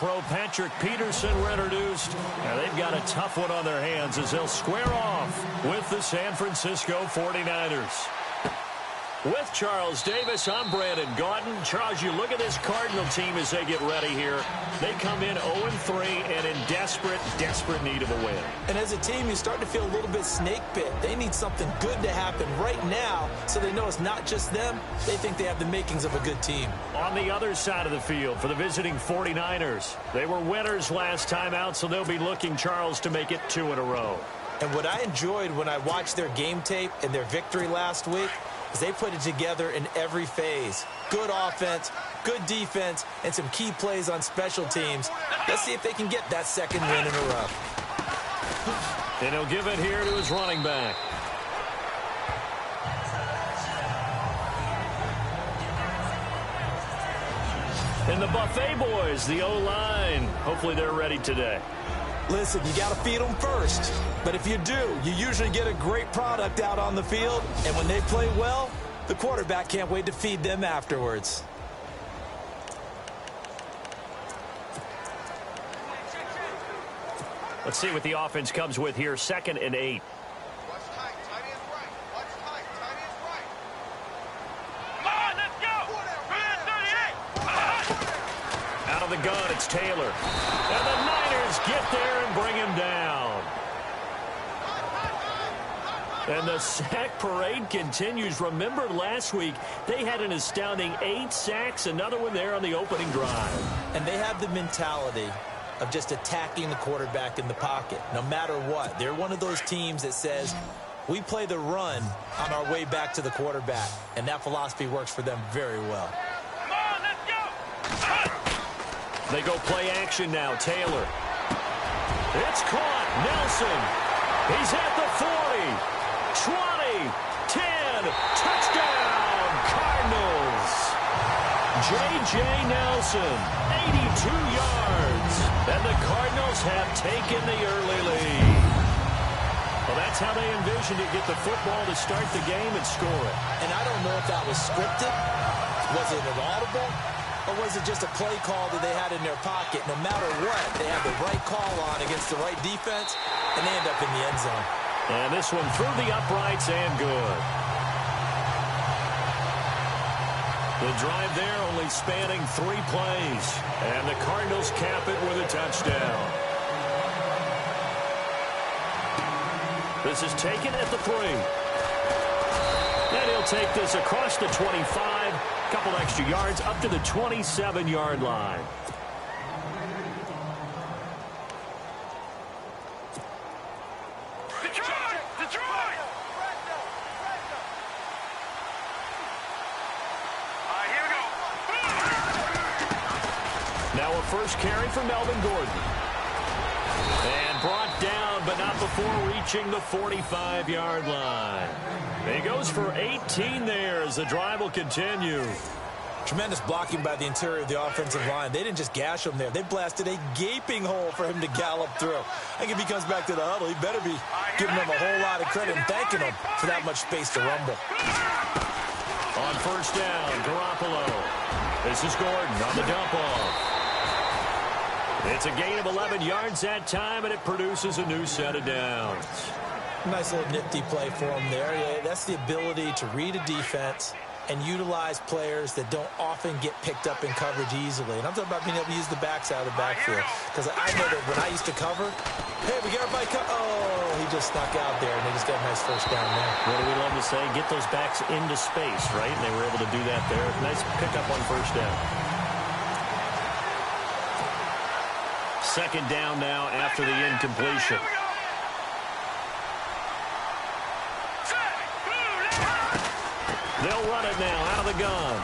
All-Pro Patrick Peterson were introduced. Now they've got a tough one on their hands as they'll square off with the San Francisco 49ers. With Charles Davis, I'm Brandon Gaudin. Charles, you look at this Cardinal team as they get ready here. They come in 0-3 and in desperate need of a win. And as a team, you start to feel a little bit snake bit. They need something good to happen right now so they know it's not just them. They think they have the makings of a good team. On the other side of the field for the visiting 49ers, they were winners last time out, so they'll be looking, Charles, to make it 2 in a row. And what I enjoyed when I watched their game tape and their victory last week is they put it together in every phase. Good offense, good defense, and some key plays on special teams. Let's see if they can get that second win in a row. And he'll give it here to his running back. And the Buffet boys, the O-line, hopefully they're ready today. Listen, you got to feed them first. But if you do, you usually get a great product out on the field. And when they play well, the quarterback can't wait to feed them afterwards. Let's see what the offense comes with here. 2nd and 8. Out of the gun, it's Taylor. And the Niners get there and bring him down. And the sack parade continues. Remember last week, they had an astounding 8 sacks, another one there on the opening drive. And they have the mentality of just attacking the quarterback in the pocket, no matter what. They're one of those teams that says, we play the run on our way back to the quarterback. And that philosophy works for them very well. Come on, let's go! They go play action now. Taylor. It's caught. Nelson. He's at the 40. 20, 10, touchdown, Cardinals. J.J. Nelson, 82 yards. And the Cardinals have taken the early lead. Well, that's how they envisioned it, get the football to start the game and score it. And I don't know if that was scripted. Was it an audible? Or was it just a play call that they had in their pocket? No matter what, they have the right call on against the right defense, and they end up in the end zone. And this one through the uprights and good. The drive there only spanning 3 plays. And the Cardinals cap it with a touchdown. This is taken at the 3. And he'll take this across the 25. Couple extra yards up to the 27-yard line. Now a first carry for Melvin Gordon. And brought down, but not before reaching the 45-yard line. He goes for 18 there as the drive will continue. Tremendous blocking by the interior of the offensive line. They didn't just gash him there. They blasted a gaping hole for him to gallop through. I think if he comes back to the huddle, he better be giving them a whole lot of credit and thanking them for that much space to rumble. On first down, Garoppolo. This is Gordon on the dump off. It's a gain of 11 yards that time, and it produces a new set of downs. Nice little nifty play for him there. Yeah, that's the ability to read a defense and utilize players that don't often get picked up in coverage easily. And I'm talking about being able to use the backside of the backfield. Because I know that when I used to cover, hey, we got everybody oh, he just snuck out there, and they just got a nice first down there. What do we love to say? Get those backs into space, right? And they were able to do that there. Nice pickup on first down. Second down now after the incompletion. They'll run it now out of the gun.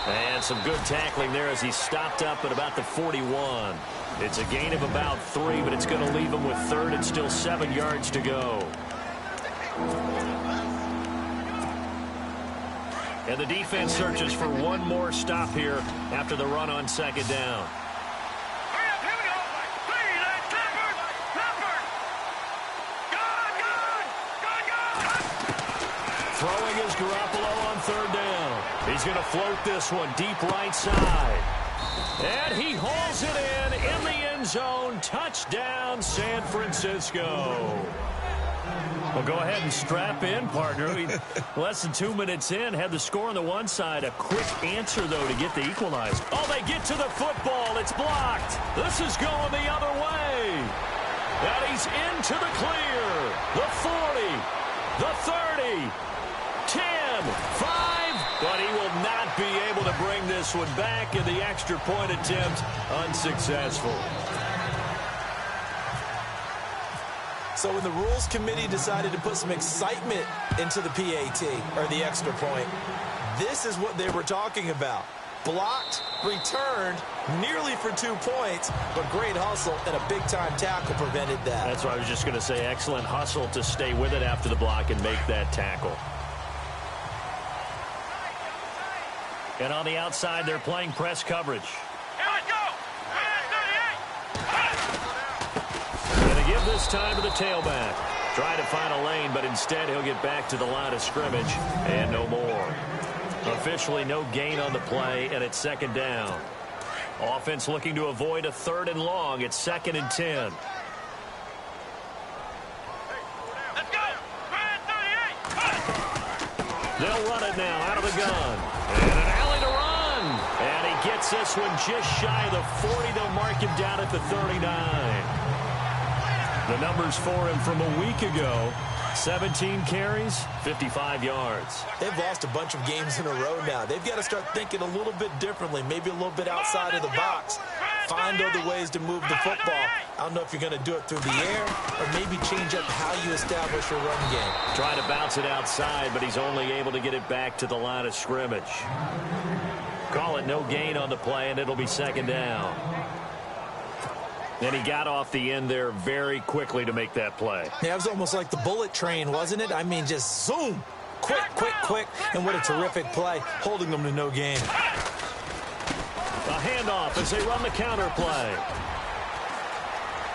And some good tackling there as he stopped up at about the 41. It's a gain of about 3, but it's going to leave him with 3rd and still 7 yards to go. And the defense searches for one more stop here after the run on second down. Throwing is Garoppolo on third down. He's going to float this one deep right side. And he hauls it in the end zone. Touchdown, San Francisco. Well, go ahead and strap in, partner. Less than 2 minutes in, had the score on the one side. A quick answer, though, to get the equalizer. Oh, they get to the football. It's blocked. This is going the other way. And he's into the clear. The 40, the 30, 10, 5. But he will not be able to bring this one back, and the extra point attempt unsuccessful. So when the Rules Committee decided to put some excitement into the PAT, or the extra point, this is what they were talking about. Blocked, returned, nearly for 2 points, but great hustle and a big-time tackle prevented that. That's what I was just going to say. Excellent hustle to stay with it after the block and make that tackle. And on the outside, they're playing press coverage. Here we go. 38. Going to give this time to the tailback. Trying to find a lane, but instead he'll get back to the line of scrimmage and no more. Officially no gain on the play, and it's second down. Offense looking to avoid a 3rd and long. It's 2nd and 10. Let's go. 38. They'll run it now out of the gun. And an alley to run. And he gets this one just shy of the 40. They'll mark him down at the 39. The numbers for him from a week ago: 17 carries, 55 yards. They've lost a bunch of games in a row now. They've got to start thinking a little bit differently, maybe a little bit outside of the box. Find other ways to move the football. I don't know if you're going to do it through the air or maybe change up how you establish your run game. Trying to bounce it outside, but he's only able to get it back to the line of scrimmage. Call it no gain on the play, and it'll be second down. And he got off the end there very quickly to make that play. Yeah, it was almost like the bullet train, wasn't it? I mean, just zoom. Quick, quick, quick. And what a terrific play, holding them to no gain. A handoff as they run the counter play.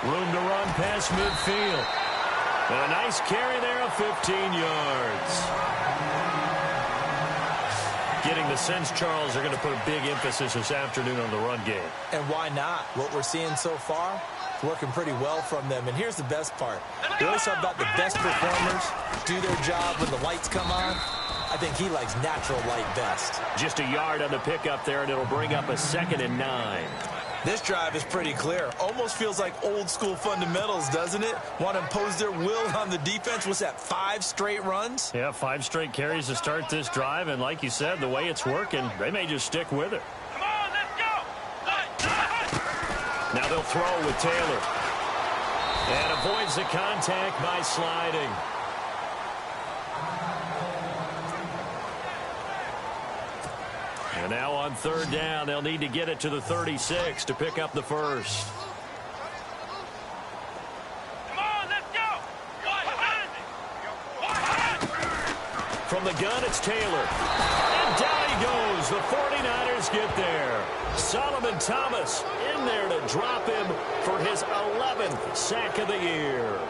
Room to run past midfield. And a nice carry there of 15 yards. Getting the sense, Charles, are going to put a big emphasis this afternoon on the run game. And why not? What we're seeing so far, working pretty well from them. And here's the best part. We always talk about the best performers do their job when the lights come on. I think he likes natural light best. Just a yard on the pickup there, and it'll bring up a 2nd and 9. This drive is pretty clear. Almost feels like old school fundamentals, doesn't it? Want to impose their will on the defense. What's that, 5 straight runs? Yeah, 5 straight carries to start this drive, and like you said, the way it's working, they may just stick with it. Come on, let's go. Now they'll throw with Taylor. And avoids the contact by sliding. And now on 3rd down, they'll need to get it to the 36 to pick up the first. Come on, let's go. From the gun, it's Taylor. And down he goes. The 49ers get there. Solomon Thomas in there to drop him for his 11th sack of the year.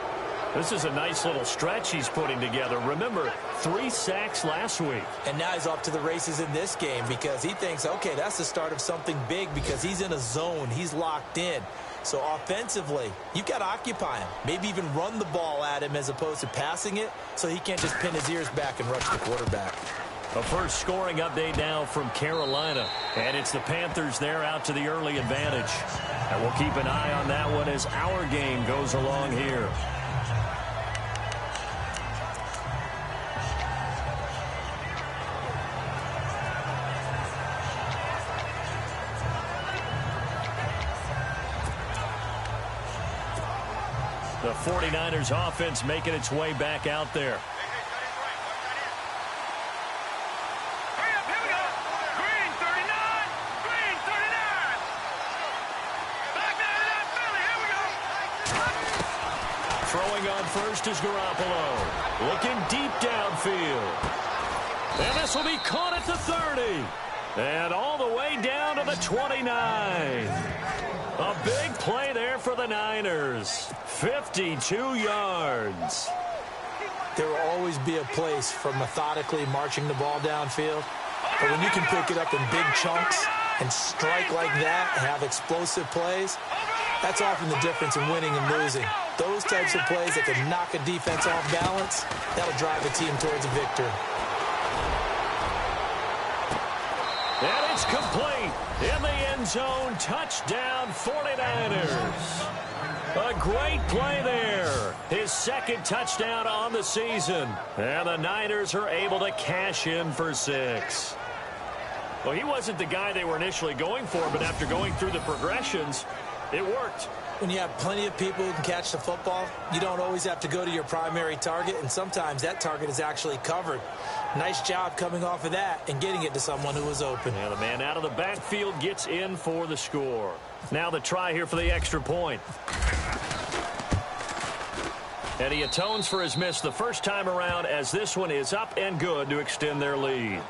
This is a nice little stretch he's putting together. Remember, 3 sacks last week. And now he's off to the races in this game because he thinks, okay, that's the start of something big because he's in a zone. He's locked in. So offensively, you got to occupy him. Maybe even run the ball at him as opposed to passing it so he can't just pin his ears back and rush the quarterback. A first scoring update now from Carolina. And it's the Panthers there out to the early advantage. And we'll keep an eye on that one as our game goes along here. The 49ers offense making its way back out there. Hurry up, here we go. Green 39. Green 39. Back down to that Philly. Here we go. Throwing on first is Garoppolo. Looking deep downfield. And this will be caught at the 30. And all the way down to the 29. A big play there for the Niners. 52 yards. There will always be a place for methodically marching the ball downfield. But when you can pick it up in big chunks and strike like that and have explosive plays, That's often the difference in winning and losing. Those types of plays that can knock a defense off balance, that'll drive a team towards a victory. And it's complete. In the end zone, touchdown 49ers. A great play there. His second touchdown on the season. And the Niners are able to cash in for 6. Well, he wasn't the guy they were initially going for, but after going through the progressions, it worked. When you have plenty of people who can catch the football, you don't always have to go to your primary target, and sometimes that target is actually covered. Nice job coming off of that and getting it to someone who was open. And the man out of the backfield gets in for the score. Now the try here for the extra point. And he atones for his miss the first time around, as this one is up and good to extend their lead.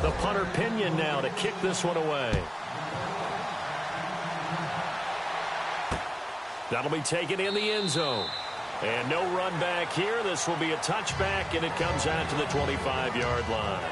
The punter Pinion now to kick this one away. That'll be taken in the end zone. And no run back here. This will be a touchback, and it comes out to the 25-yard line.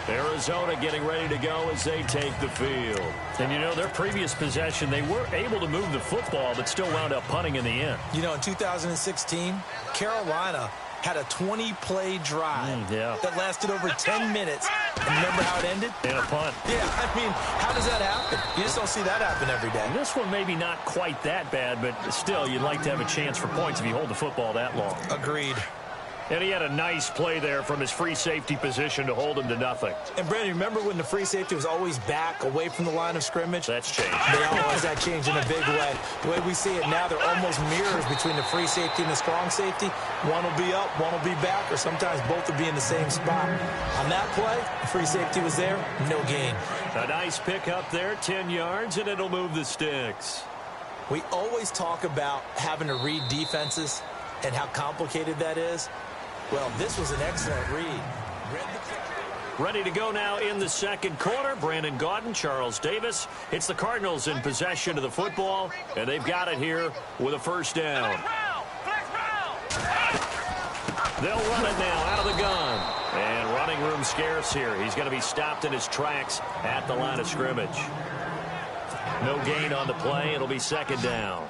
Arizona getting ready to go as they take the field. And, you know, their previous possession, they were able to move the football, but still wound up punting in the end. You know, in 2016, Carolina had a 20-play drive that lasted over 10 minutes. And remember how it ended? In a punt. Yeah, I mean, how does that happen? You just don't see that happen every day. And this one maybe not quite that bad, but still, you'd like to have a chance for points if you hold the football that long. Agreed. And he had a nice play there from his free safety position to hold him to nothing. And, Brandon, remember when the free safety was always back away from the line of scrimmage? That's changed. They always that change in a big way. The way we see it now, they're almost mirrors between the free safety and the strong safety. One will be up, one will be back, or sometimes both will be in the same spot. On that play, the free safety was there, no gain. A nice pick up there, 10 yards, and it'll move the sticks. We always talk about having to read defenses and how complicated that is. Well, this was an excellent read. Ready to go now in the second quarter. Brandon Gaudin, Charles Davis. It's the Cardinals in possession of the football, and they've got it here with a first down. They'll run it now out of the gun. And running room scarce here. He's going to be stopped in his tracks at the line of scrimmage. No gain on the play. It'll be second down.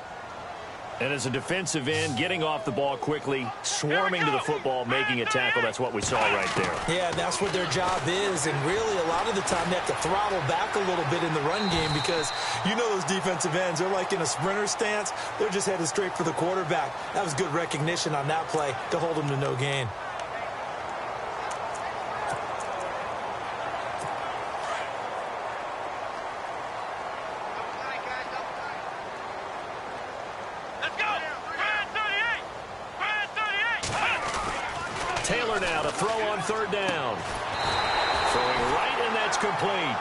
And as a defensive end, getting off the ball quickly, swarming to the football, making a tackle, that's what we saw right there. Yeah, that's what their job is. And really, a lot of the time, they have to throttle back a little bit in the run game because you know those defensive ends, they're like in a sprinter stance. They're just headed straight for the quarterback. That was good recognition on that play to hold them to no gain. Taylor now to throw on third down. Throwing right, and that's complete.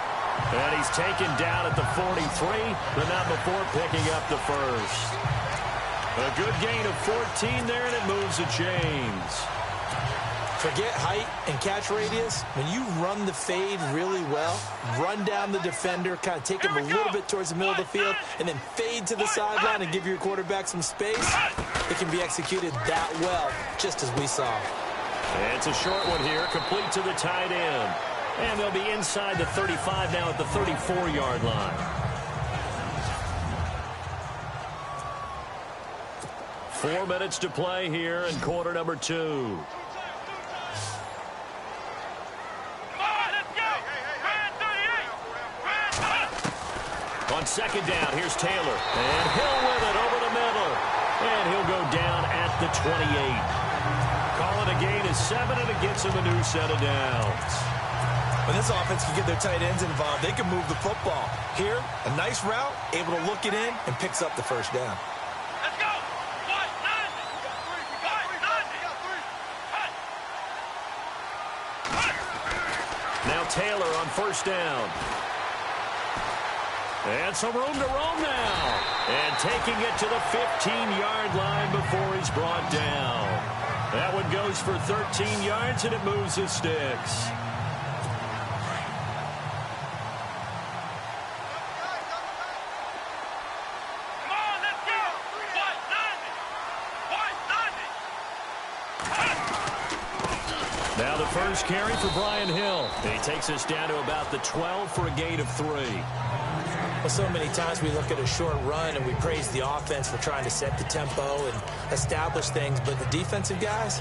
And he's taken down at the 43, but not before picking up the first. A good gain of 14 there, and it moves the chains. Forget height and catch radius. When you run the fade really well, run down the defender, kind of take him a little bit towards the middle of the field, and then fade to the sideline and give your quarterback some space, it can be executed that well, just as we saw. It's a short one here, complete to the tight end. And they'll be inside the 35 now at the 34-yard line. Four minutes to play here in quarter number 2. On second down, here's Taylor. And Hill with it over the middle. And he'll go down at the 28. Call it a gain of 7, and it gets him a new set of downs. When this offense can get their tight ends involved, they can move the football. Here, a nice route, able to look it in, and picks up the first down. Let's go! Now Taylor on first down. And some room to roam now. And taking it to the 15-yard line before he's brought down. That one goes for 13 yards, and it moves his sticks. Come on, let's go! Now the first carry for Brian Hill. And he takes us down to about the 12 for a gain of 3. Well, so many times we look at a short run and we praise the offense for trying to set the tempo and establish things, but the defensive guys,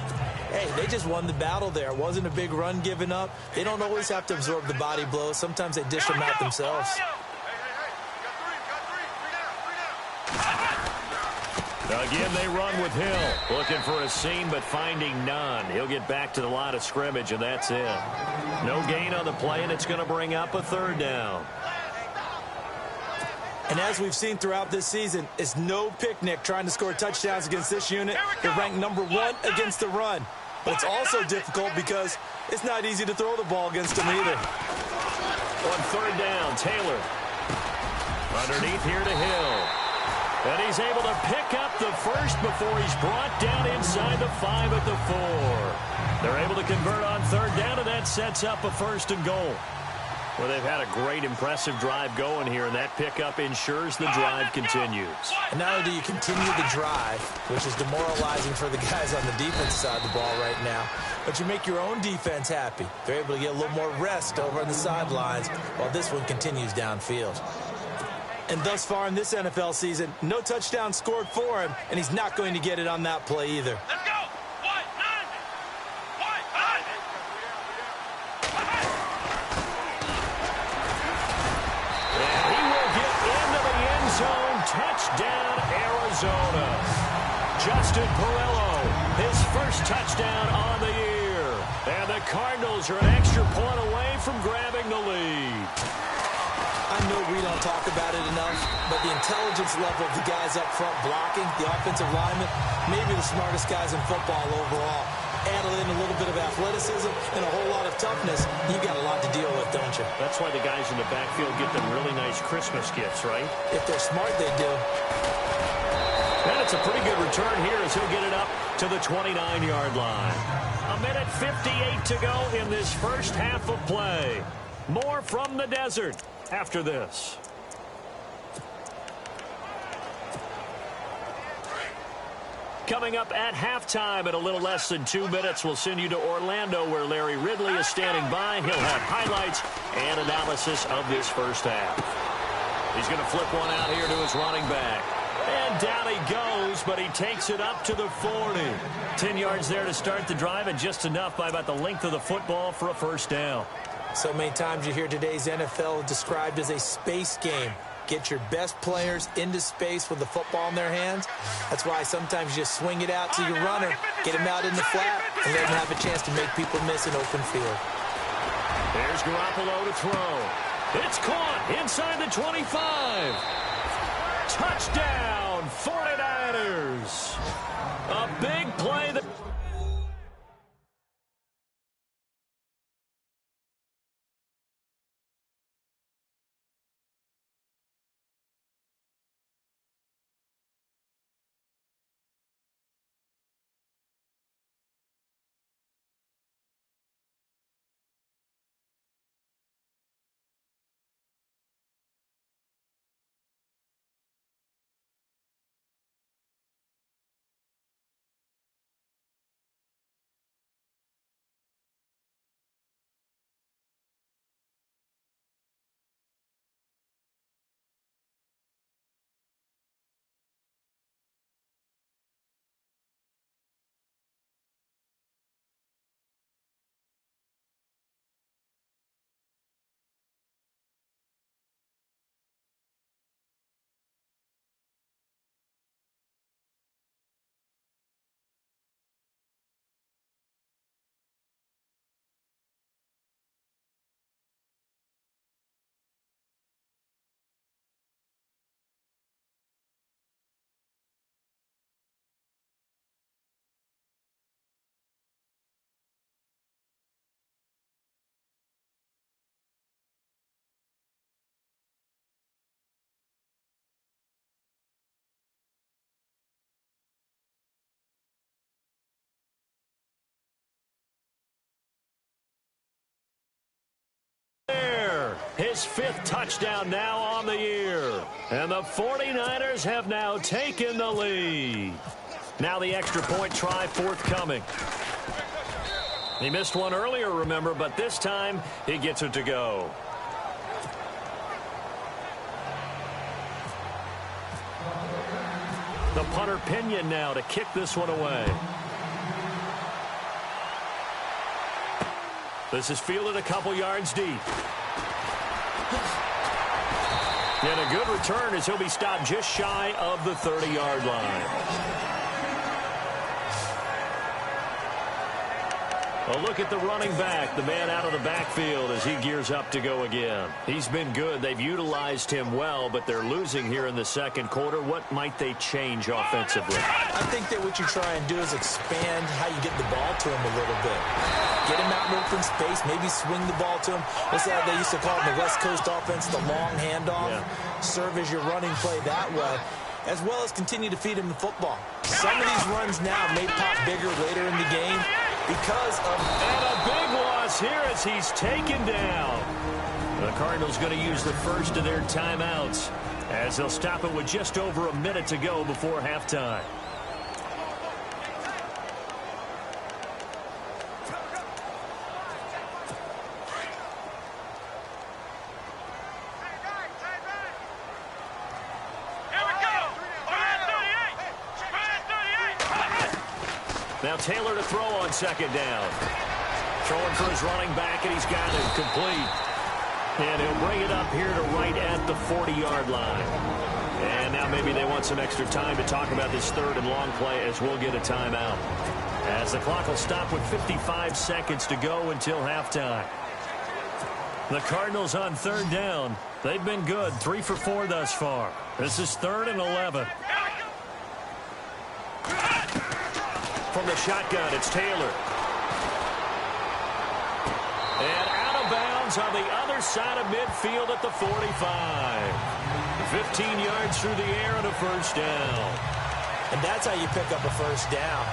hey, they just won the battle there. It wasn't a big run given up. They don't always have to absorb the body blows. Sometimes they dish them out themselves. Again, they run with Hill. Looking for a seam, but finding none. He'll get back to the line of scrimmage, and that's it. No gain on the play, and it's going to bring up a 3rd down. And as we've seen throughout this season, it's no picnic trying to score touchdowns against this unit. They're ranked number 1 against the run. But it's also difficult because it's not easy to throw the ball against them either. On 3rd down, Taylor. Underneath here to Hill. And he's able to pick up the first before he's brought down inside the 5 at the 4. They're able to convert on 3rd down, and that sets up a 1st and goal. Well, they've had a great, impressive drive going here, and that pickup ensures the drive continues. And not only do you continue the drive, which is demoralizing for the guys on the defense side of the ball right now, but you make your own defense happy. They're able to get a little more rest over on the sidelines while this one continues downfield. And thus far in this NFL season, no touchdown scored for him, and he's not going to get it on that play either. Let's go. Touchdown, Arizona. Justin Perillo, his first touchdown on the year. And the Cardinals are an extra point away from grabbing the lead. I know we don't talk about it enough, but the intelligence level of the guys up front blocking, the offensive linemen, maybe the smartest guys in football overall. Add in a little bit of athleticism and a whole lot of toughness, you've got a lot to deal with, don't you? That's why the guys in the backfield get them really nice Christmas gifts, right? If they're smart, they do. And it's a pretty good return here as he'll get it up to the 29-yard line. 1:58 to go in this first half of play. More from the desert after this. Coming up at halftime in a little less than 2 minutes, we'll send you to Orlando where Larry Ridley is standing by. He'll have highlights and analysis of this first half. He's going to flip one out here to his running back. And down he goes, but he takes it up to the 40. 10 yards there to start the drive, and just enough by about the length of the football for a 1st down. So many times you hear today's NFL described as a space game. Get your best players into space with the football in their hands. That's why sometimes you just swing it out to your runner, get him out in the flat, and let him have a chance to make people miss an open field. There's Garoppolo to throw. It's caught inside the 25. Touchdown, 49ers. A big play that... His 5th touchdown now on the year. And the 49ers have now taken the lead. Now the extra point try forthcoming. He missed one earlier, remember, but this time he gets it to go. The punter Pinion now to kick this one away. This is fielded a couple yards deep. And a good return as he'll be stopped just shy of the 30-yard line. A look at the running back, the man out of the backfield as he gears up to go again. He's been good. They've utilized him well, but they're losing here in the second quarter. What might they change offensively? I think that what you try and do is expand how you get the ball to him a little bit. Get him out in open space, maybe swing the ball to him. What's that they used to call it in the West Coast offense, the long handoff? Yeah. Serve as your running play that way, as well as continue to feed him the football. Some of these runs now may pop bigger later in the game because of... And a big loss here as he's taken down. The Cardinals going to use the first of their timeouts as they'll stop it with just over a minute to go before halftime. Now Taylor to throw on second down. Throwing for his running back, and he's got it complete. And he'll bring it up here to right at the 40-yard line. And now maybe they want some extra time to talk about this third and long play as we'll get a timeout. As the clock will stop with 55 seconds to go until halftime. The Cardinals on third down. They've been good, 3 for 4 thus far. This is 3rd and 11. From the shotgun, it's Taylor. And out of bounds on the other side of midfield at the 45. 15 yards through the air and a first down. And that's how you pick up a first down.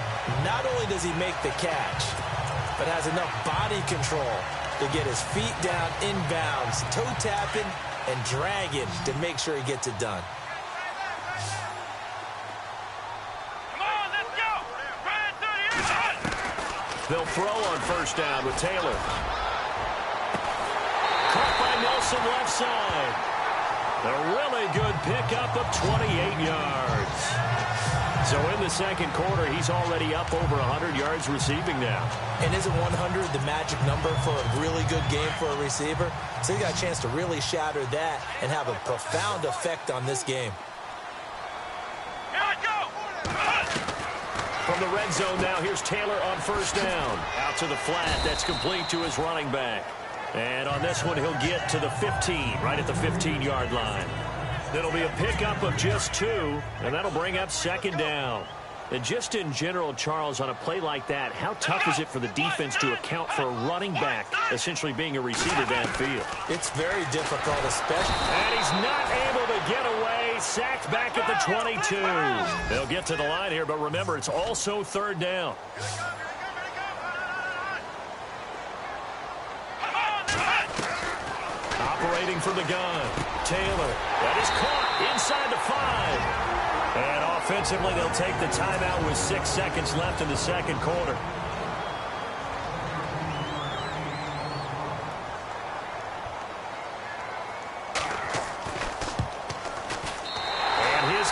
Not only does he make the catch, but has enough body control to get his feet down inbounds, toe tapping and dragging to make sure he gets it done. They'll throw on first down with Taylor. Caught by Nelson left side. A really good pickup of 28 yards. So in the second quarter, he's already up over 100 yards receiving now. And isn't 100 the magic number for a really good game for a receiver? So he got a chance to really shatter that and have a profound effect on this game. From the red zone now, here's Taylor on first down. Out to the flat, that's complete to his running back. And on this one, he'll get to the 15, right at the 15-yard line. It'll be a pickup of just 2, and that'll bring up second down. And just in general, Charles, on a play like that, how tough is it for the defense to account for a running back essentially being a receiver downfield? It's very difficult, especially. And he's not able to get away. Sacked back at the 22. They'll get to the line here, but remember, it's also third down. Operating from the gun, Taylor. That is caught inside the 5. And offensively, they'll take the timeout with 6 seconds left in the second quarter.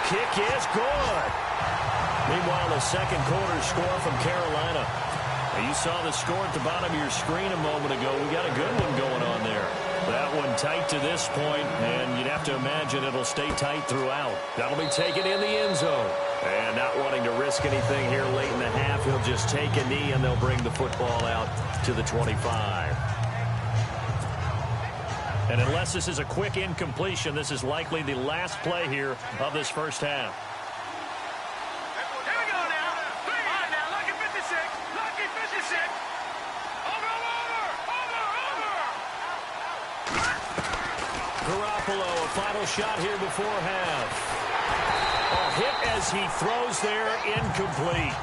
Kick is good. Meanwhile, the second quarter score from Carolina. Now, you saw the score at the bottom of your screen a moment ago. We got a good one going on there. That one tight to this point, and you'd have to imagine it'll stay tight throughout. That'll be taken in the end zone. And not wanting to risk anything here late in the half, he'll just take a knee, and they'll bring the football out to the 25. And unless this is a quick incompletion, this is likely the last play here of this first half. Here we go now. Now, lucky 56. Lucky 56. Over. Garoppolo, a final shot here before half. A hit as he throws there, incomplete.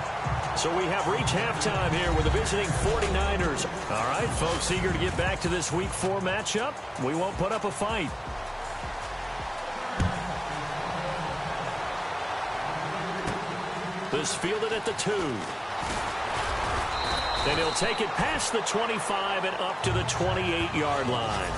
So we have reached halftime here with the visiting 49ers. All right, folks, eager to get back to this Week 4 matchup. We won't put up a fight. This fielded at the 2. And he'll take it past the 25 and up to the 28-yard line.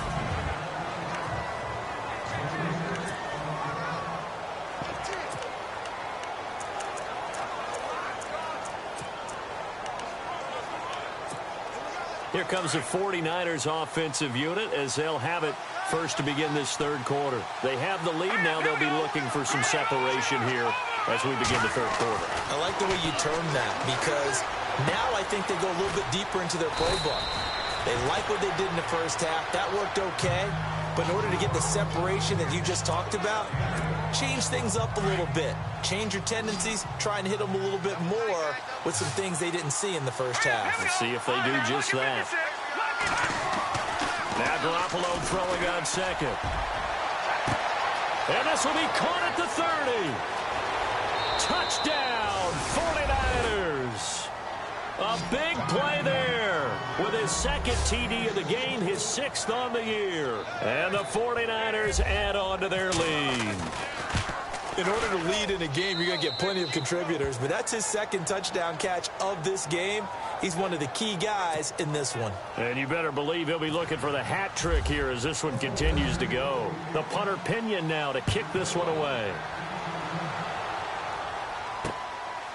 Here comes the 49ers offensive unit as they'll have it first to begin this third quarter. They have the lead now. They'll be looking for some separation here as we begin the third quarter. I like the way you term that because now I think they go a little bit deeper into their playbook. They like what they did in the first half. That worked okay. But in order to get the separation that you just talked about, change things up a little bit. Change your tendencies. Try and hit them a little bit more with some things they didn't see in the first half. Let's see if they do just that. Now Garoppolo throwing on second. And this will be caught at the 30. Touchdown, 49ers. A big play there with his second TD of the game, his 6th on the year. And the 49ers add on to their lead. In order to lead in a game, you're going to get plenty of contributors, but that's his second touchdown catch of this game. He's one of the key guys in this one. And you better believe he'll be looking for the hat trick here as this one continues to go. The punter Pinion now to kick this one away.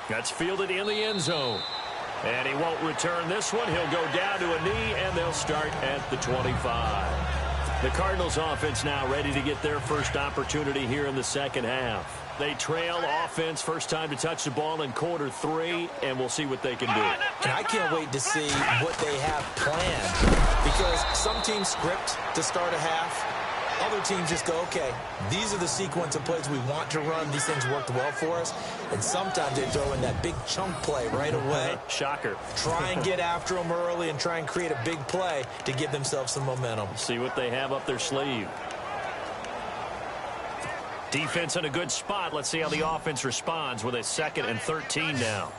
That's fielded in the end zone. And he won't return this one. He'll go down to a knee, and they'll start at the 25. The Cardinals offense now ready to get their first opportunity here in the second half. They trail offense, first time to touch the ball in quarter 3, and we'll see what they can do. And I can't wait to see what they have planned because some teams script to start a half. Other teams just go, okay, these are the sequence of plays we want to run. These things worked well for us. And sometimes they throw in that big chunk play right away. Shocker. Try and get after them early and try and create a big play to give themselves some momentum. See what they have up their sleeve. Defense in a good spot. Let's see how the offense responds with a 2nd and 13 now.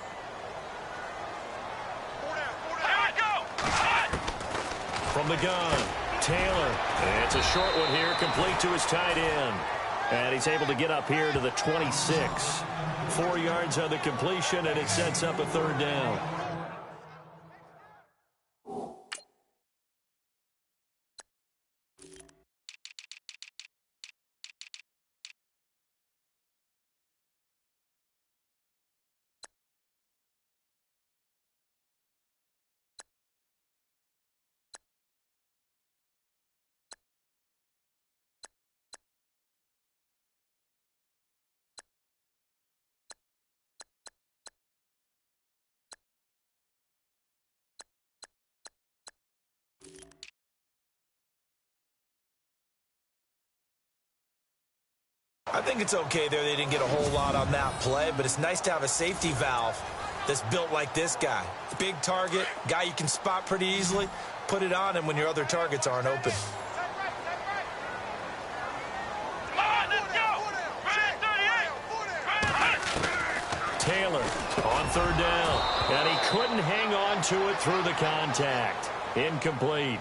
From the gun. Taylor. It's a short one here, complete to his tight end. And he's able to get up here to the 26. 4 yards on the completion, and it sets up a third down. I think it's okay there. They didn't get a whole lot on that play, but it's nice to have a safety valve that's built like this guy. Big target, guy you can spot pretty easily. Put it on him when your other targets aren't open. Taylor on third down, and he couldn't hang on to it through the contact. Incomplete.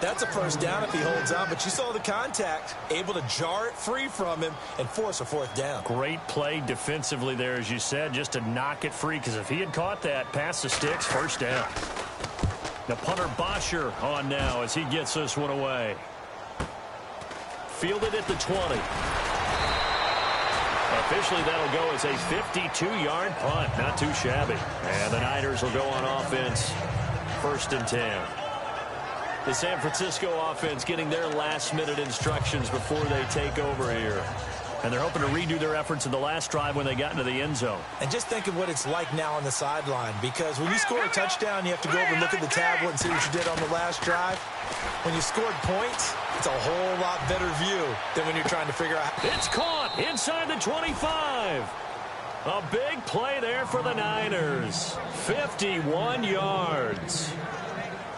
That's a first down if he holds on, but you saw the contact, able to jar it free from him and force a fourth down. Great play defensively there, as you said, just to knock it free, because if he had caught that, past the sticks, first down. The punter Bosher on now as he gets this one away. Fielded at the 20. Officially, that'll go as a 52-yard punt. Not too shabby. And the Niners will go on offense, 1st and 10. The San Francisco offense getting their last-minute instructions before they take over here. And they're hoping to redo their efforts in the last drive when they got into the end zone. And just think of what it's like now on the sideline, because when you score a touchdown, you have to go over and look at the tablet and see what you did on the last drive. When you scored points, it's a whole lot better view than when you're trying to figure out. It's caught inside the 25. A big play there for the Niners. 51 yards.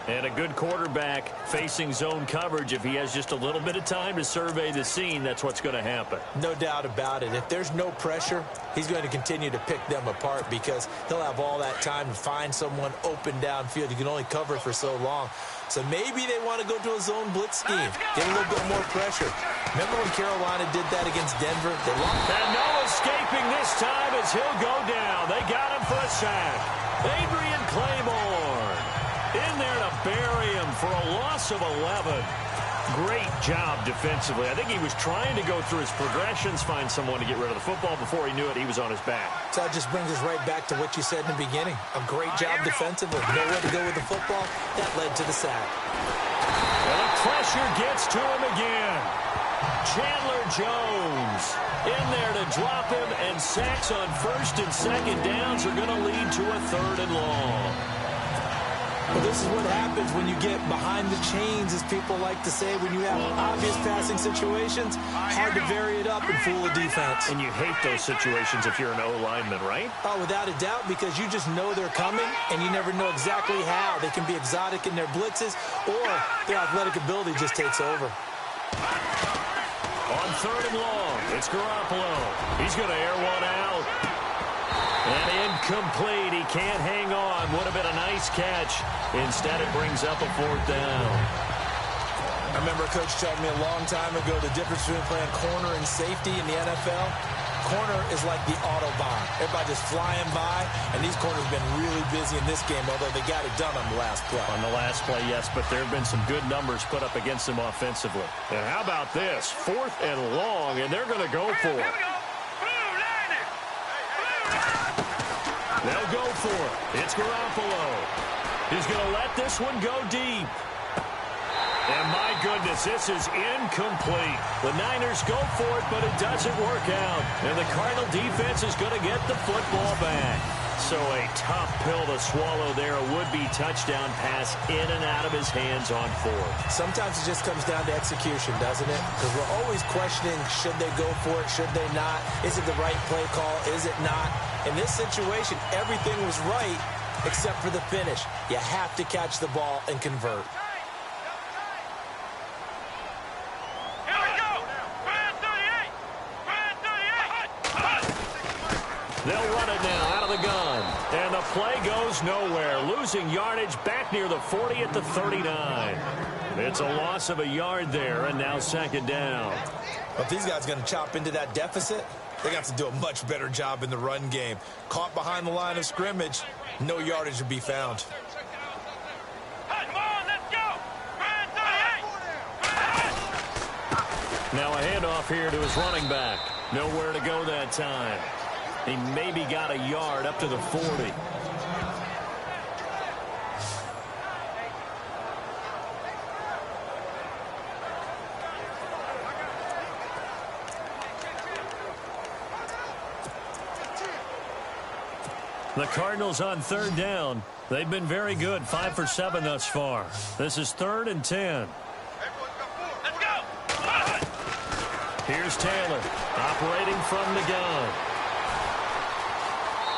And a good quarterback facing zone coverage. If he has just a little bit of time to survey the scene, that's what's going to happen. No doubt about it. If there's no pressure, he's going to continue to pick them apart because he'll have all that time to find someone open downfield. You can only cover for so long. So maybe they want to go to a zone blitz scheme, get a little bit more pressure. Remember when Carolina did that against Denver? They lost. And no escaping this time as he'll go down. They got him for a sack. Adrian Claiborne in there to bury him for a loss of 11. Great job defensively. I think he was trying to go through his progressions, find someone to get rid of the football. Before he knew it, he was on his back. So that just brings us right back to what you said in the beginning. A great job defensively. Nowhere to go with the football. That led to the sack. And the pressure gets to him again. Chandler Jones in there to drop him, and sacks on first and second downs are going to lead to a 3rd and long. Well, this is what happens when you get behind the chains, as people like to say. When you have obvious passing situations, hard to vary it up and fool a defense. And you hate those situations if you're an O-lineman, right? Oh, without a doubt, because you just know they're coming, and you never know exactly how. They can be exotic in their blitzes, or their athletic ability just takes over. On 3rd and long, it's Garoppolo. He's going to air one out. And incomplete. He can't hang on. Would have been a nice catch. Instead, it brings up a 4th down. I remember a coach telling me a long time ago the difference between playing corner and safety in the NFL. Corner is like the Autobahn. Everybody just flying by, and these corners have been really busy in this game, although they got it done on the last play. On the last play, yes, but there have been some good numbers put up against them offensively. And how about this? 4th and long, and they're going to go for it. They'll go for it. It's Garoppolo. He's going to let this one go deep. And my goodness, this is incomplete. The Niners go for it, but it doesn't work out. And the Cardinal defense is going to get the football back. So a tough pill to swallow there. A would-be touchdown pass in and out of his hands on 4th. Sometimes it just comes down to execution, doesn't it? Because we're always questioning, should they go for it, should they not? Is it the right play call? Is it not? In this situation, everything was right except for the finish. You have to catch the ball and convert. They'll run it now out of the gun. And the play goes nowhere. Losing yardage back near the 40 at the 39. It's a loss of a yard there, and now 2nd down. But these guys are going to chop into that deficit. They're going to have to do a much better job in the run game. Caught behind the line of scrimmage, no yardage to be found. Now a handoff here to his running back. Nowhere to go that time. He maybe got a yard up to the 40. The Cardinals on 3rd down. They've been very good, 5 for 7 thus far. This is 3rd and 10. Let's go. Here's Taylor operating from the gun.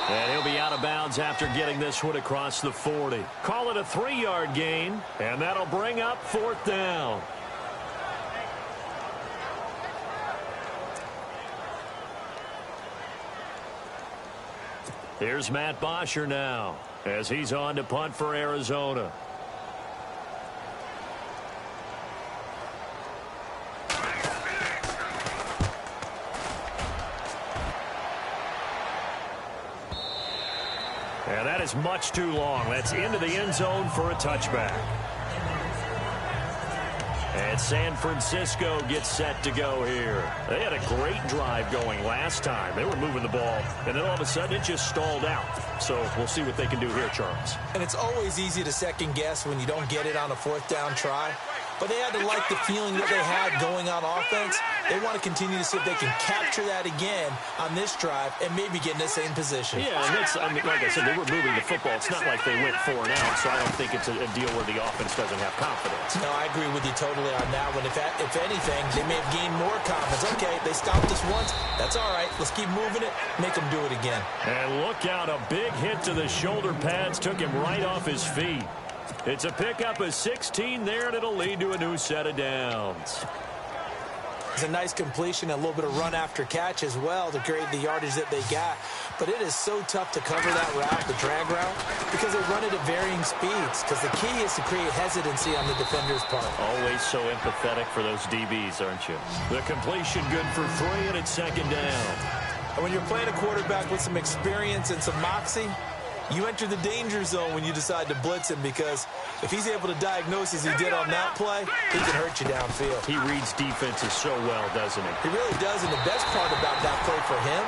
And he'll be out of bounds after getting this one across the 40. Call it a 3-yard gain, and that'll bring up 4th down. Here's Matt Bosher now as he's on to punt for Arizona. And that is much too long. That's into the end zone for a touchback. And San Francisco gets set to go here. They had a great drive going last time. They were moving the ball, and then all of a sudden it just stalled out. So we'll see what they can do here, Charles. And it's always easy to second guess when you don't get it on a 4th down try. But they had to like the feeling that they had going on offense. They want to continue to see if they can capture that again on this drive and maybe get in the same position. Yeah, and it's, I mean, like I said, they were moving the football. It's not like they went 4 and out, so I don't think it's a deal where the offense doesn't have confidence. No, I agree with you totally on that one. If anything, they may have gained more confidence. Okay, they stopped us once. That's all right. Let's keep moving it. Make them do it again. And look out, a big hit to the shoulder pads took him right off his feet. It's a pickup of 16 there, and it'll lead to a new set of downs. It's a nice completion, a little bit of run after catch as well to create the yardage that they got. But it is so tough to cover that route, the drag route, because they run it at varying speeds. Because the key is to create hesitancy on the defender's part. Always so empathetic for those DBs, aren't you? The completion good for 3, and it's 2nd down. And when you're playing a quarterback with some experience and some moxie, You enter the danger zone when you decide to blitz him, because if he's able to diagnose as he did on that play, he can hurt you downfield. He reads defenses so well, doesn't he? He really does, and the best part about that play for him,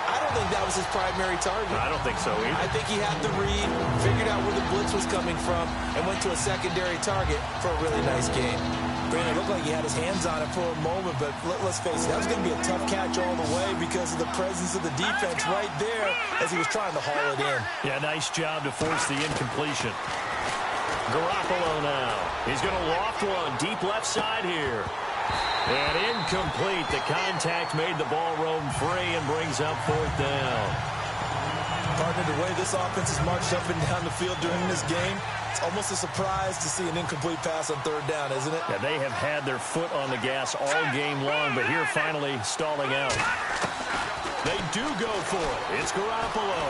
I don't think that was his primary target. I don't think so either. I think he had the read, figured out where the blitz was coming from, and went to a secondary target for a really nice game. Brandon, it looked like he had his hands on it for a moment, but let's face it, that was going to be a tough catch all the way because of the presence of the defense right there as he was trying to haul it in. Yeah, nice job to force the incompletion. Garoppolo now. He's going to loft one deep left side here. And incomplete. The contact made the ball roam free and brings up 4th down. Partner, the way this offense has marched up and down the field during this game, it's almost a surprise to see an incomplete pass on 3rd down, isn't it? Yeah, they have had their foot on the gas all game long, but here finally stalling out. They do go for it. It's Garoppolo.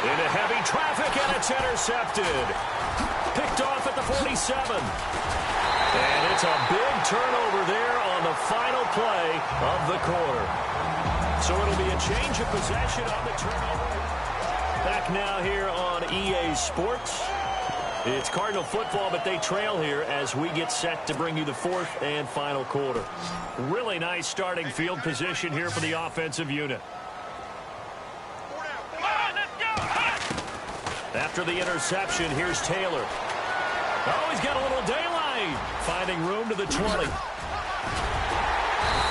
Into heavy traffic, and it's intercepted. Picked off at the 47. And it's a big turnover there on the final play of the quarter. So it'll be a change of possession on the turnover. Back now here on EA Sports. It's Cardinal football, but they trail here as we get set to bring you the 4th and final quarter. Really nice starting field position here for the offensive unit. After the interception, here's Taylor. Oh, he's got a little daylight. Finding room to the 20.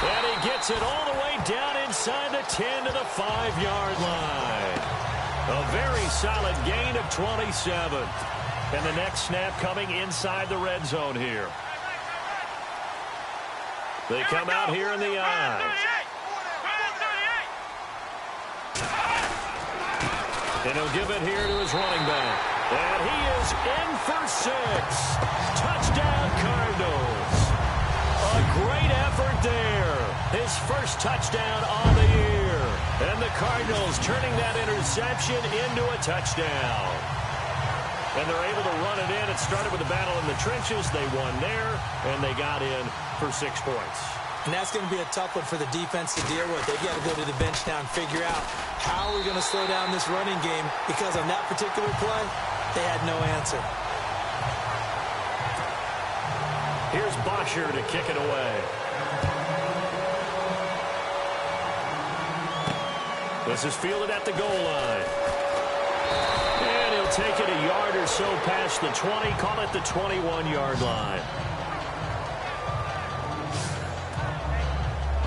And he gets it all the way down inside the 10 to the 5-yard line. A very solid gain of 27. And the next snap coming inside the red zone here. They come out here in the I. And he'll give it here to his running back. And he is in for 6. Touchdown, Cardinals. A great effort there. His first touchdown on the year. And the Cardinals turning that interception into a touchdown. And they're able to run it in. It started with a battle in the trenches. They won there, and they got in for 6 points. And that's going to be a tough one for the defense to deal with. They've got to go to the bench now and figure out how we're going to slow down this running game, because on that particular play, they had no answer. Here's Bosher to kick it away. This is fielded at the goal line. And he'll take it a yard or so past the 20, call it the 21-yard line.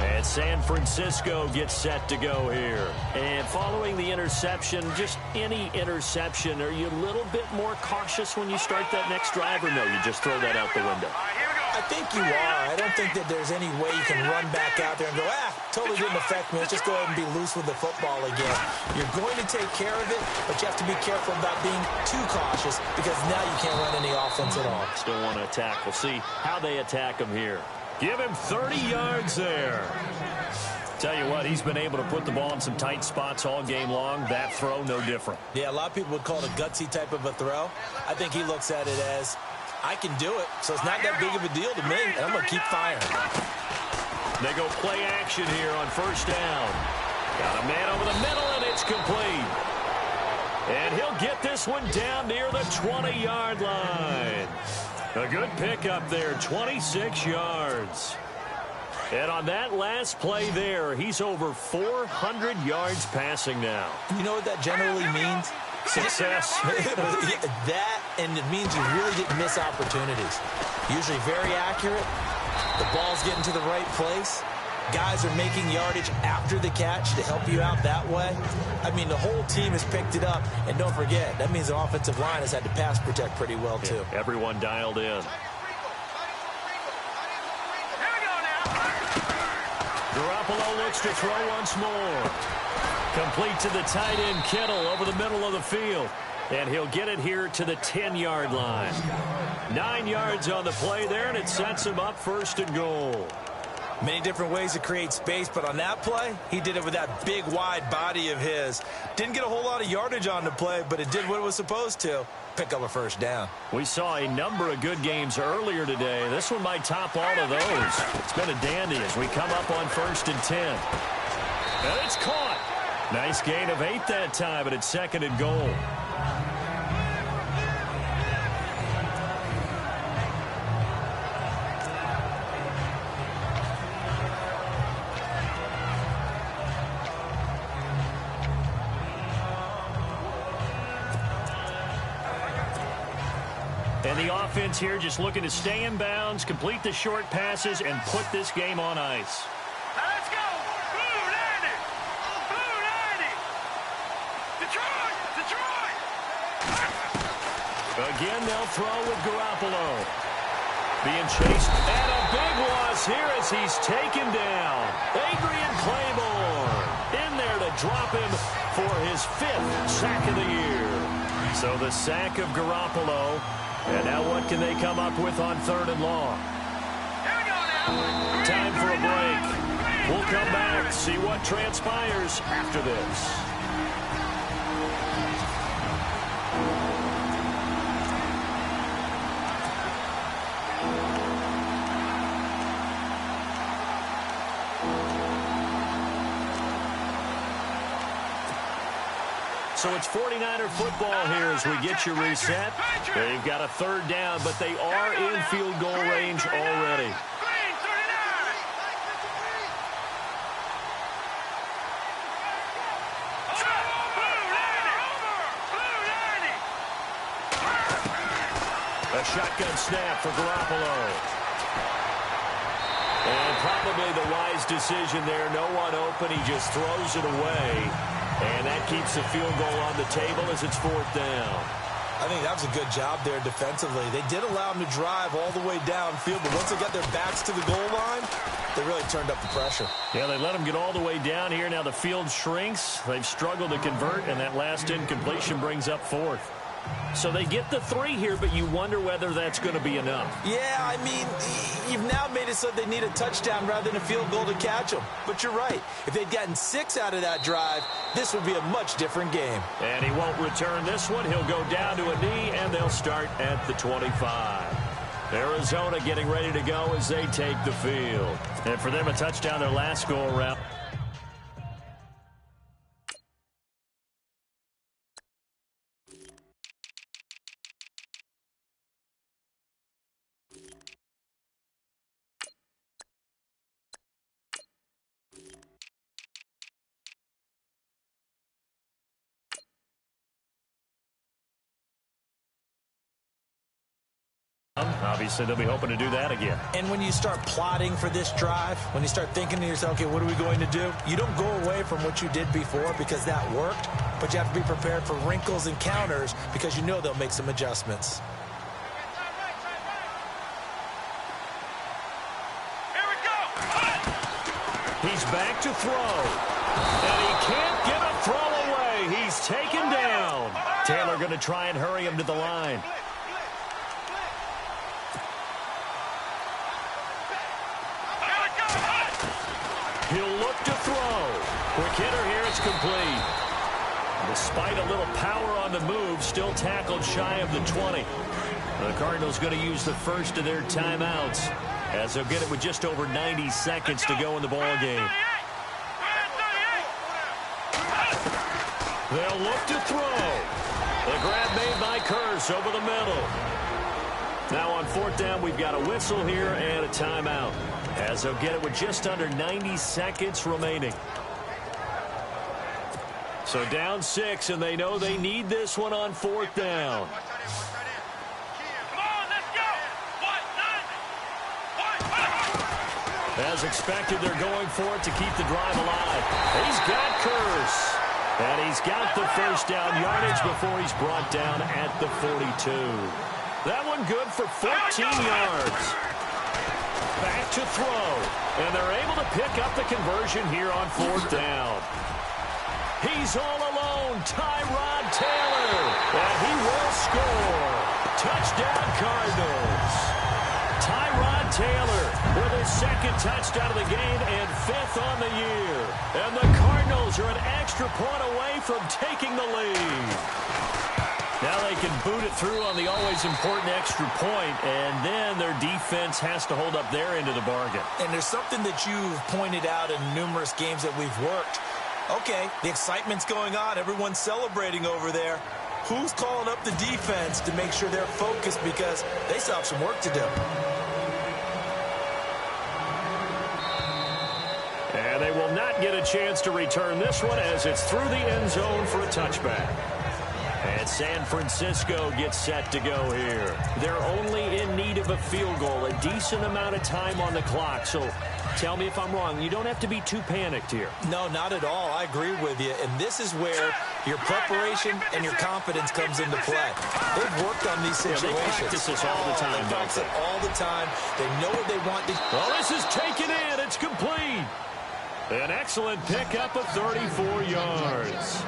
And San Francisco gets set to go here. And following the interception, just any interception, are you a little bit more cautious when you start that next drive, or no, you just throw that out the window? I think you are. I don't think that there's any way you can run back out there and go, totally didn't affect me. Let's just go ahead and be loose with the football again. You're going to take care of it, but you have to be careful about being too cautious, because now you can't run any offense at all. Still want to attack. We'll see how they attack him here. Give him 30 yards there. Tell you what, he's been able to put the ball in some tight spots all game long. That throw, no different. Yeah, a lot of people would call it a gutsy type of a throw. I think he looks at it as, I can do it, so it's not that big of a deal to me, and I'm going to keep firing. They go play action here on 1st down. Got a man over the middle, and it's complete. And he'll get this one down near the 20-yard line. A good pickup there, 26 yards. And on that last play there, he's over 400 yards passing now. You know what that generally means? Success. That, and it means you really didn't miss opportunities. Usually very accurate. The ball's getting to the right place. Guys are making yardage after the catch to help you out that way. I mean, the whole team has picked it up. And don't forget, that means the offensive line has had to pass protect pretty well, too. Yeah, everyone dialed in. Garoppolo looks to throw once more. Complete to the tight end, Kittle, over the middle of the field. And he'll get it here to the 10-yard line. 9 yards on the play there, and it sets him up 1st and goal. Many different ways to create space, but on that play, he did it with that big, wide body of his. Didn't get a whole lot of yardage on the play, but it did what it was supposed to. Pick up a 1st down. We saw a number of good games earlier today. This one might top all of those. It's been a dandy as we come up on 1st and 10. And it's caught. Nice gain of 8 that time, but it's 2nd and goal. And the offense here just looking to stay in bounds, complete the short passes, and put this game on ice. Now let's go. Blue 90. Blue 90. Detroit. Detroit. Again, they'll throw with Garoppolo. Being chased, and a big loss here as he's taken down. Adrian Claiborne in there to drop him for his 5th sack of the year. So the sack of Garoppolo. And now what can they come up with on 3rd and long? Here we go now. Time for a break. We'll come back, see what transpires after this. So it's 49er football here as we get you reset. They've got a 3rd down, but they are in field goal range already. Green 39. Blue 90. A shotgun snap for Garoppolo. And probably the wise decision there. No one open. He just throws it away. And that keeps the field goal on the table as it's 4th down. I think that was a good job there defensively. They did allow them to drive all the way downfield, but once they got their backs to the goal line, they really turned up the pressure. Yeah, they let them get all the way down here. Now the field shrinks. They've struggled to convert, and that last incompletion brings up 4th. So they get the 3 here, but you wonder whether that's going to be enough. Yeah, I mean, you've now made it so they need a touchdown rather than a field goal to catch them. But you're right. If they'd gotten 6 out of that drive, this would be a much different game. And he won't return this one. He'll go down to a knee, and they'll start at the 25. Arizona getting ready to go as they take the field. And for them, a touchdown their last go-around. Obviously, they'll be hoping to do that again. And when you start plotting for this drive, when you start thinking to yourself, okay, what are we going to do? You don't go away from what you did before because that worked, but you have to be prepared for wrinkles and counters because you know they'll make some adjustments. Here we go. He's back to throw. And he can't get a throw away. He's taken down. Taylor going to try and hurry him to the line. He'll look to throw. Quick hitter here. It's complete. Despite a little power on the move, still tackled shy of the 20. The Cardinals going to use the first of their timeouts as they'll get it with just over 90 seconds to go in the ball game. They'll look to throw. The grab made by Curse over the middle. Now on 4th down, we've got a whistle here and a timeout as they'll get it with just under 90 seconds remaining. So down 6, and they know they need this one on 4th down. Come on, let's go. As expected, they're going for it to keep the drive alive. He's got Curse. And he's got the first down yardage before he's brought down at the 42. That one good for 14 yards. Back to throw. And they're able to pick up the conversion here on 4th down. He's all alone, Tyrod Taylor. And he will score. Touchdown, Cardinals. Tyrod Taylor with his 2nd touchdown of the game and 5th on the year. And the Cardinals are an extra point away from taking the lead. Now they can boot it through on the always important extra point, and then their defense has to hold up their end of the bargain. And there's something that you've pointed out in numerous games that we've worked. Okay, the excitement's going on. Everyone's celebrating over there. Who's calling up the defense to make sure they're focused because they still have some work to do? And they will not get a chance to return this one as it's through the end zone for a touchback. And San Francisco gets set to go here. They're only in need of a field goal, a decent amount of time on the clock. So tell me if I'm wrong. You don't have to be too panicked here. No, not at all. I agree with you. And this is where your preparation and your confidence comes into play. They've worked on these situations. Yeah, they practice this all the time, They practice it all the time. They know what they want to do. Well, this is taken in. It's complete. An excellent pickup of 34 yards.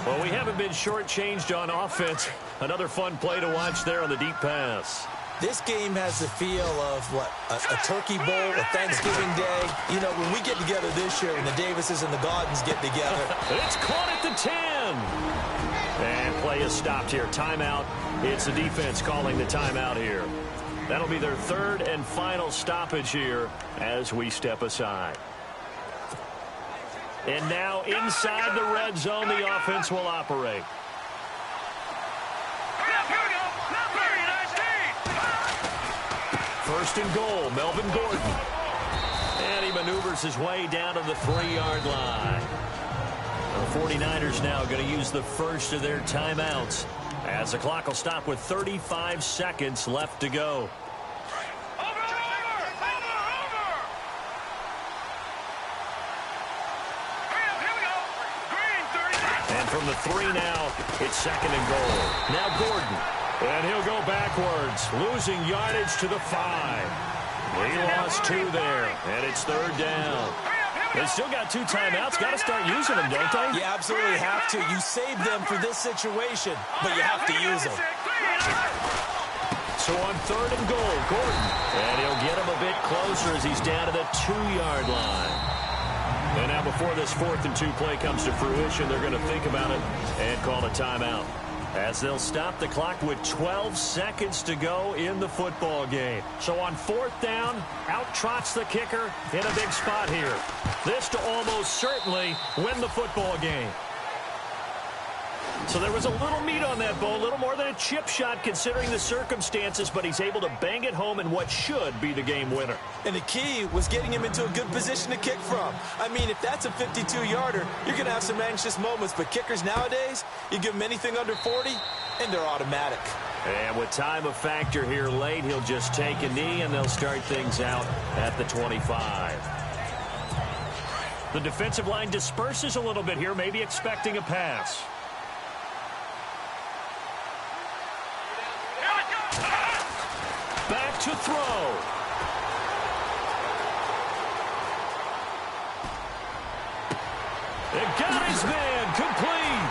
Well, we haven't been shortchanged on offense. Another fun play to watch there on the deep pass. This game has the feel of, what, a turkey bowl, a Thanksgiving day. You know, when we get together this year, when the Davises and the Gaudens get together. It's caught at the 10. And play is stopped here. Timeout. It's the defense calling the timeout here. That'll be their third and final stoppage here as we step aside. And now inside the red zone, the offense will operate. First and goal, Melvin Gordon. And he maneuvers his way down to the 3-yard line. The 49ers now going to use the first of their timeouts as the clock will stop with 35 seconds left to go. From the 3 now, it's second and goal. Now Gordon, and he'll go backwards, losing yardage to the 5. He lost 2 there, and it's third down. They still got 2 timeouts. Got to start using them, don't they? You absolutely have to. You save them for this situation, but you have to use them. So on third and goal, Gordon, and he'll get him a bit closer as he's down to the 2-yard line. And now before this 4th and 2 play comes to fruition, they're going to think about it and call a timeout as they'll stop the clock with 12 seconds to go in the football game. So on 4th down, out trots the kicker in a big spot here. This to almost certainly win the football game. So there was a little meat on that ball, a little more than a chip shot considering the circumstances, but he's able to bang it home in what should be the game winner. And the key was getting him into a good position to kick from. I mean, if that's a 52-yarder, you're going to have some anxious moments, but kickers nowadays, you give them anything under 40, and they're automatic. And with time a factor here late, he'll just take a knee, and they'll start things out at the 25. The defensive line disperses a little bit here, maybe expecting a pass. Back to throw. And got his man complete.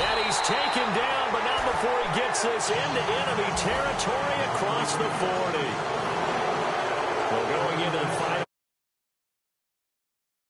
And he's taken down, but not before he gets this into enemy territory across the 40. Well, going into the final